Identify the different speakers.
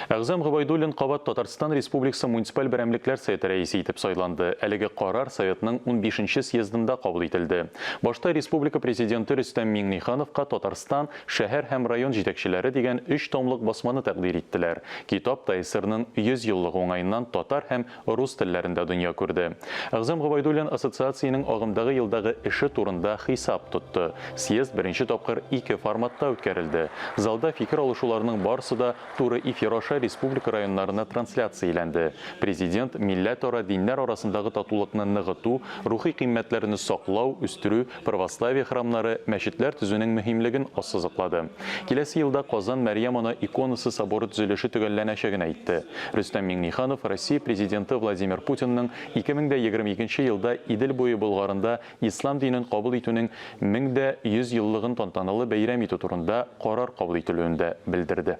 Speaker 1: Әгъзам Габайдуллин Кабат Татарстан Республикасы муниципаль берәмлекләр советы рәисе итеп сайланды. Әлеге карар советның 15-нче съездында кабул ителде. Башта республика президенты Рөстәм Миңнехановка Татарстан шәһәр һәм район җитәкчеләре дигән 3 томлык басманы тәкъдир иттеләр. Китап ТСРның 100 еллык уңаеннан татар һәм рус телләрендә дөнья күрде. Әгъзам Габайдуллин ассоциацияның агымдагы елдагы эше турында хисап тотты. Съезд беренче тапкыр 2 форматта үткәрелде. Залда фикер алышуларның барысы да туры эфир аша республика районнарына трансляцияләнде. Президент милләт-ара диннәр арасындагы татулыкны ныгыту, рухи кыйммәтләрне саклау, үстерү, православие храмнары, мәчетләр төзүнең мөһимлеген ассызыклады. Киләсе елда Казан Мәрьям ана иконасы соборы төзелеше төгәлләнәчәген әйтте. Рөстәм Миңнеханов Россия президенты Владимир Путинның 2022 елда Идел буе Болгарында ислам динен кабул итүнең 1100 еллыгын тантаналы бәйрәм итү турында карар кабул ителүен дә белдерде.